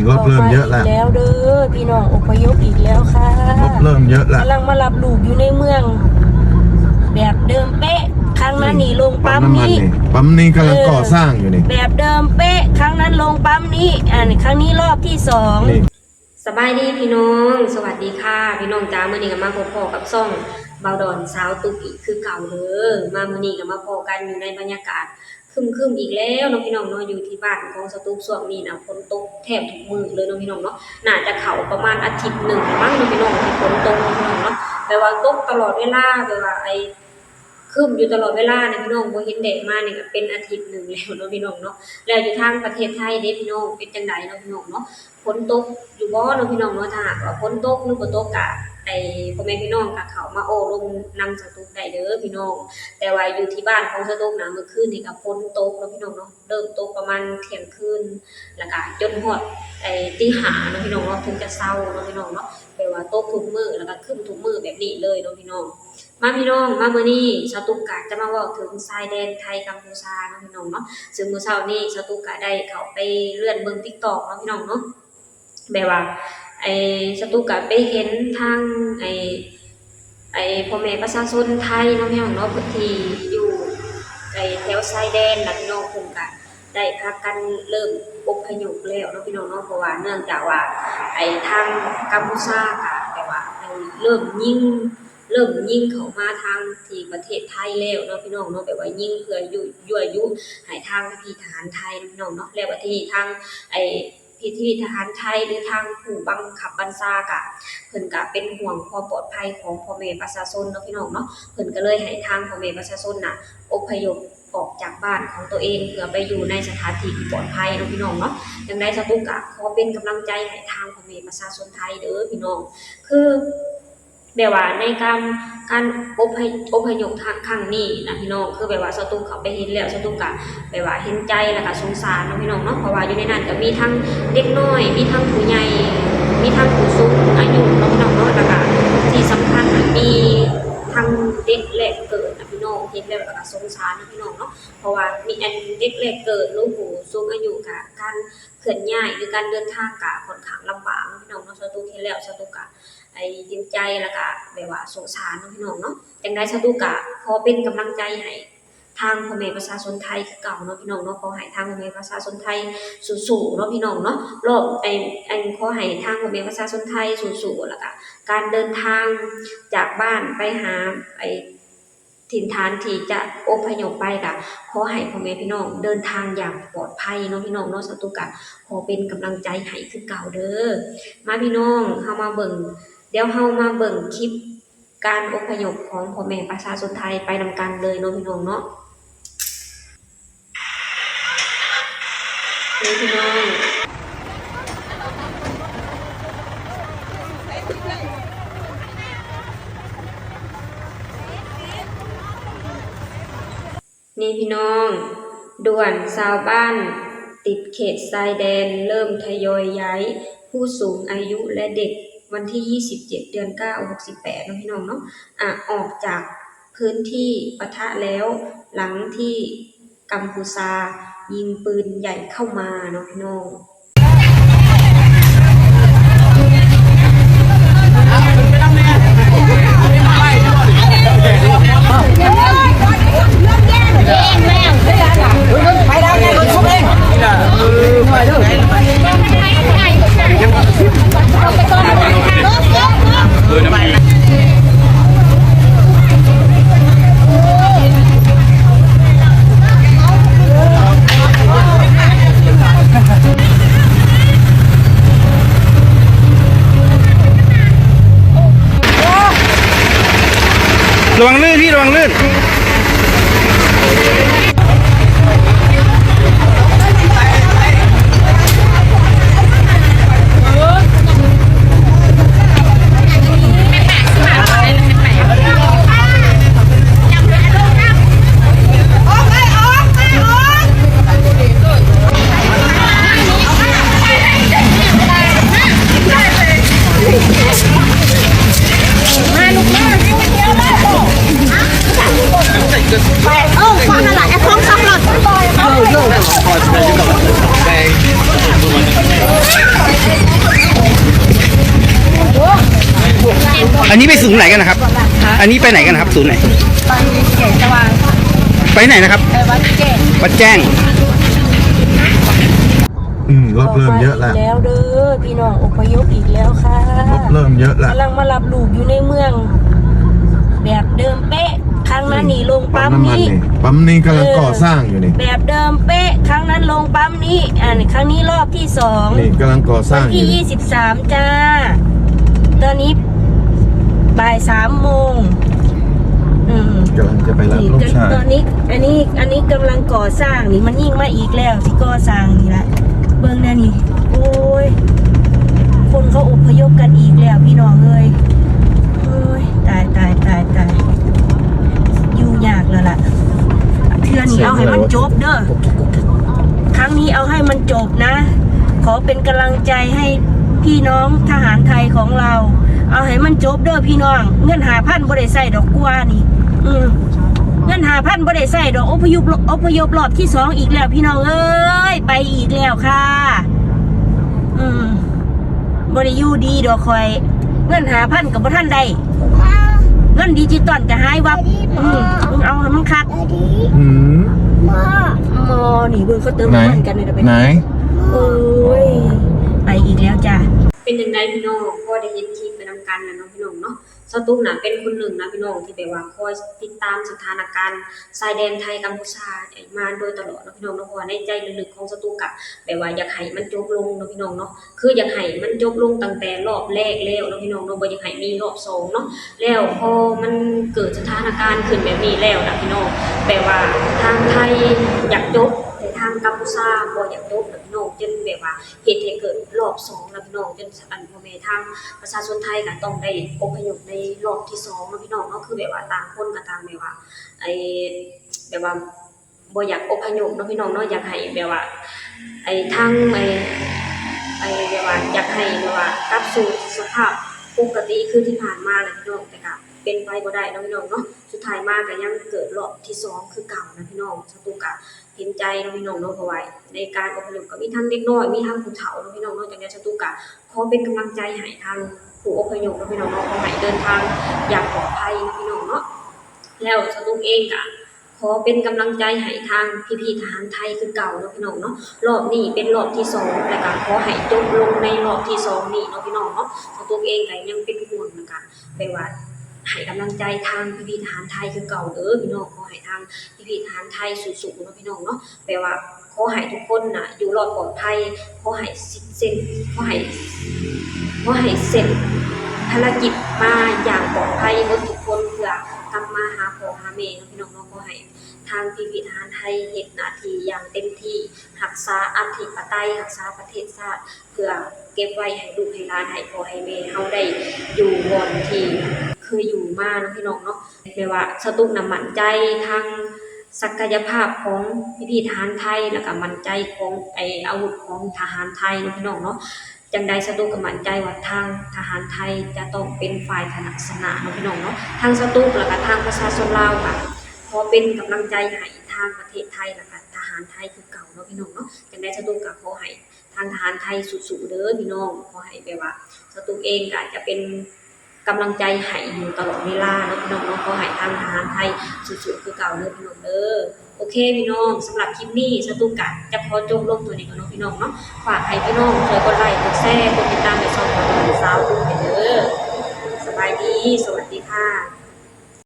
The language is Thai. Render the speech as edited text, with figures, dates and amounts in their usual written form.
รถเริ่มเยอะแล้วเด้อพี่น้องอพยพอีกแล้วค่ะรถเริ่มเยอะแล้วกำลังมารับลูกอยู่ในเมืองแบบเดิมเป๊ะครั้งนั้นนี่ลงปั๊มนี้กำลังก่อสร้างอยู่นี่แบบเดิมเป๊ะครั้งนั้นลงปั๊มนี้ครั้งนี้รอบที่2สบายดีพี่น้องสวัสดีค่ะพี่น้องจ้ามื้อนี้ก็มาพบกับซ่องเบาดอนสาวตุกอีกคือเก่าเด้อมามื้อนี้ก็มาพบกันอยู่ในบรรยากาศครึมๆอีกแล้วน้องพี่น้องเนาะอยู่ที่บ้านของสตูกช่วงนี้นะฝนตกแทบทุกมื้อเลยน้องพี่น้องเนาะน่าจะเข้าประมาณอาทิตย์1มั้งน้องพี่น้องที่ฝนตกน้องพี่น้องเนาะแต่ว่าตกตลอดเวลาแบบว่าครึ้มอยู่ตลอดเวลาเนี่ยพี่น้องบ่เห็นแดดมาเนี่ยก็เป็นอาทิตย์นึงแล้วเนาะพี่น้องเนาะแล้วอยู่ทางประเทศไทยเด้พี่น้องเป็นจังไดเนาะพี่น้องเนาะฝนตกอยู่บ่เนาะพี่น้องเนาะถ้าหากว่าฝนตกหรือบ่ตกก็พ่อแม่พี่น้องก็เข้ามาโอ้ลมนำสตูกได้เด้อพี่น้องแต่ว่าอยู่ที่บ้านของสตูกนะเมื่อคืนนี่ก็ฝนตกเนาะพี่น้องเนาะเริ่มตกประมาณเที่ยงคืนแล้วก็จนฮอดตีห้าเนาะพี่น้องเนาะถึงจะเช้าเนาะพี่น้องเนาะแปลว่าตกทุกมื้อแล้วก็ครึ้มทุกมื้อแบบนี้เลยเนาะพี่น้องมาพี่น้องมามื้อนี้สตูกก็จะมาเว้าถึงชายแดนไทยกัมพูชาเนาะพี่น้องเนาะซึ่งมื้อเช้านี้สตูกก็ได้เข้าไปเลื่อนเบิ่ง TikTok เนาะพี่น้องเนาะแบบว่าสตูกก็ไปเห็นทางพ่อแม่ประชาชนไทยเนาะพี่น้องเนาะที่อยู่แถวชายแดนนะพี่น้องเพิ่นก็ได้พากันเริ่มอพยพแล้วเนาะพี่น้องเนาะเพราะว่าเนื่องจากว่าทางกัมพูชาก็แบบว่าเริ่มยิงเข้ามาทางที่ประเทศไทยแล้วเนาะพี่น้องเนาะแบบว่ายิงเพื่อยั่วยุให้ทางพี่ทหารไทยพี่น้องเนาะแล้วว่าที่ทางพี่ทหารไทยหรือทางผู้บังคับบัญชาก็เพิ่นก็เป็นห่วงความปลอดภัยของพ่อแม่ประชาชนเนาะพี่น้องเนาะเพิ่นก็เลยให้ทางพ่อแม่ประชาชนน่ะอพยพออกจากบ้านของตัวเองเพื่อไปอยู่ในสถานที่ที่ปลอดภัยเนาะพี่น้องเนาะจังได๋สตูกก็ขอเป็นกำลังใจให้ทางพ่อแม่ประชาชนไทยเด้อพี่น้องคือแบบว่าในการอพยพทางครั้งนี้นะพี่น้องคือแบบว่าสตูเขาไปเห็นแล้วสตูก็แบบว่าเห็นใจแล้วก็สงสารเนาะพี่น้องเนาะเพราะว่าอยู่ในนั้นก็มีทั้งเด็กน้อยมีทั้งผู้ใหญ่มีทั้งผู้สูงอายุเนาะพี่น้องเนาะแล้วก็ที่สำคัญมีทั้งเด็กแรกเกิดนะพี่น้องเห็นแล้วก็สงสารนะพี่น้องเนาะเพราะว่ามีเด็กแรกเกิดหรือผู้สูงอายุก็การเคลื่อนย้ายหรือการเดินทางก็ค่อนข้างลำบากนะพี่น้องเนาะสตูเห็นแล้วสตูก็เห็นใจแล้วก็แบบว่าสงสารพี่น้องเนาะจังได๋สตูก็ขอเป็นกำลังใจให้ทางพ่อแม่ประชาชนไทยคือเก่าเนาะพี่น้องเนาะขอให้ทางพ่อแม่ประชาชนไทยสู้ๆเนาะพี่น้องเนาะรอบขอให้ทางพ่อแม่ประชาชนไทยสู้ๆแล้วก็การเดินทางจากบ้านไปหาถิ่นฐานที่จะอพยพไปก็ขอให้พ่อแม่พี่น้องเดินทางอย่างปลอดภัยเนาะพี่น้องเนาะสตูก็ขอเป็นกำลังใจให้คือเก่าเด้อมาพี่น้องเฮามาเบิ่งเดี๋ยวเฮามาเบิ่งคลิปการอพยพของพ่อแม่ประชาชนไทยไปนำกันเลยเนาะพี่น้องเนาะพี่น้องนี่พี่น้องด่วนชาวบ้านติดเขตชายแดนเริ่มทยอยย้ายผู้สูงอายุและเด็กวันที่27เดือน9 68นะพี่น้องเนาะออกจากพื้นที่ปะทะแล้วหลังที่กัมพูชายิงปืนใหญ่เข้ามาเนาะพี่น้องระวังลื่นพี่ระวังลื่น อันนี้ไปศูนย์ไหนกันนะครับ อันนี้ไปไหนกันนะครับศูนย์ไหน ไปเขตสว่าง ไปไหนนะครับ ไปวัดแจ้ง วัดแจ้ง รถเริ่มเยอะแล้ว แล้วเด้อพี่น้องอพยพอีกแล้วค่ะ รถเริ่มเยอะแล้ว กำลังมารับลูกอยู่ในเมือง แบบเดิมเป๊ะครั้งนั้นนี่ลง ปั๊ ปั๊ ม ม น้ำมัน นี้ นี่ปั๊มนี้กำลังก่อสร้างอยู่นี่ แบบเดิมเป๊ะครั้งนั้นลงปั๊มนี้ครั้งนี้รอบที่2 นี่กำลังก่อสร้าง วัน อยู่ ที่23จ้าตอนนี้บ่าย3 โมงกำลังจะไปรับลูกชาย ตอนนี้อันนี้กำลังก่อสร้างนี่มันยิ่งมาอีกแล้วที่ก่อสร้างนี่แหละเบื้องหน้านี่โอ้ยคนเขาอพยพกันอีกแล้วพี่น้องเอ้ยโอ้ยตายยุ่งยากแล้วล่ะเทื่อนี้เอาให้มันจบเด้อครั้งนี้เอาให้มันจบนะ ขอเป็นกำลังใจให้พี่น้องทหารไทยของเรา เอาให้มันจบเด้อพี่น้องเงิน5,000บ่ได้ใส่ดอกกว่านี่เงิน5,000บ่ได้ใส่ดอกอพยพรอบที่2อีกแล้วพี่น้องเอ้ยไปอีกแล้วค่ะบ่ได้อยู่ดีดอกคอยเงิน5,000กับบ่ทันได้เงินดิจิตอลก็หายวับเอาให้มันคัก อืม มอนี่เบิ่งเขาเติม ไหน น้ำมันกันเลยเด้อไป ไหน โอ้ยไปอีกแล้วจ้ะ เป็นยังไงพี่น้องก็ได้เห็นคลิปไปนำกันนะเนาะพี่น้องเนาะสตุ้มน่ะเป็นคนหนึ่งนะพี่น้องที่แบบว่าคอยติดตามสถานการณ์ชายแดนไทยกัมพูชามาโดยตลอดเนาะพี่น้องเนาะเพราะว่าในใจลึกๆของสตุ้มกะแบบว่าอยากให้มันจบลงเนาะพี่น้องเนาะคืออยากให้มันจบลงตั้งแต่รอบแรกแล้วเนาะพี่น้องเนาะบ่อยากให้มีรอบ2เนาะแล้วพอมันเกิดสถานการณ์ขึ้นแบบนี้แล้วนะพี่น้องแบบว่าทางไทยอยากจบแต่ทางกัมพูชาบ่อยากจบนะพี่น้องจนแบบว่าเหตุให้เกิดรอบ2นะพี่น้องจนอันพ่อแม่ทางประชาชนไทยก็ต้องได้อพยพในรอบที่2เนาะพี่น้องเนาะคือแบบว่าต่างคนก็ต่างแบบว่าแบบว่าบ่อยากอพยพเนาะพี่น้องเนาะอยากให้แบบว่าทางแบบว่าอยากให้แบบว่ากลับสู่สภาพปกติคือที่ผ่านมานะพี่น้องแต่ก็เป็นไปบ่ได้เนาะพี่น้องเนาะสุดท้ายมาก็ยังเกิดรอบที่2คือเก่านะพี่น้องสตุกะเห็นใจเนาะพี่น้องเนาะเพราะว่าในการอพยพก็มีทั้งเด็กน้อยมีทั้งผู้เฒ่าเนาะพี่น้องเนาะจังได๋สตุกะขอเป็นกำลังใจให้ทางผู้อพยพเนาะพี่น้องเนาะขอให้เดินทางอย่างปลอดภัยนะพี่น้องเนาะแล้วสตุกเองก็ขอเป็นกำลังใจให้ทางพี่ๆทหารไทยคือเก่าเนาะพี่น้องเนาะรอบนี้เป็นรอบที่2แต่ก็ขอให้จบลงในรอบที่2นี้เนาะพี่น้องเนาะสตุกเองก็ยังเป็นห่วงนะคะไปว่าให้กำลังใจทางพี่ๆทหารไทยคือเก่าเด้อพี่น้องขอให้ทางพี่ๆทหารไทยสู้ๆเนาะพี่น้องเนาะแปลว่าขอให้ทุกคนน่ะอยู่รอดปลอดภัยขอให้เสร็จภารกิจมาอย่างปลอดภัยหมดทุกคนเพื่อกลับมาหาพ่อหาแม่เนาะพี่น้องเนาะขอให้ทางพี่ๆทหารไทยเฮ็ดหน้าที่อย่างเต็มที่รักษาอธิปไตยรักษาประเทศชาติเพื่อเก็บไว้ให้ลูกให้หลานให้พ่อให้แม่เฮาได้อยู่บ่อนที่เคยอยู่มาเนาะพี่น้องเนาะแปลว่าสตุกน่ะมั่นใจทางศักยภาพของพี่ๆทหารไทยแล้วก็มั่นใจของอาวุธของทหารไทยเนาะพี่น้องเนาะจังใดสตุกก็มั่นใจว่าทางทหารไทยจะต้องเป็นฝ่ายชนะเนาะพี่น้องเนาะทางสตุกแล้วก็ทางประชาชนลาวค่ะขอเป็นกำลังใจให้ทางประเทศไทยแล้วก็ทหารไทยคือเก่าเนาะพี่น้องเนาะจังใดสตุกก็ขอให้ทางทหารไทยสู้ๆเด้อพี่น้องขอให้แบบว่าสตุกเองก็จะเป็นกำลังใจให้อยู่ตลอดเวลาเนาะพี่น้องเนาะขอให้ทางทหารไทยสู้ๆคือเก่าเด้อพี่น้องเด้อโอเคพี่น้องสำหรับคลิปนี้สตุกกะจะขอจบลงตัวนี้ก่อนเนาะพี่น้องเนาะฝากให้พี่น้องช่วยกดไลค์กดแชร์กดติดตามในช่องของสาวดูเด้อสบายดีสวัสดีค่ะ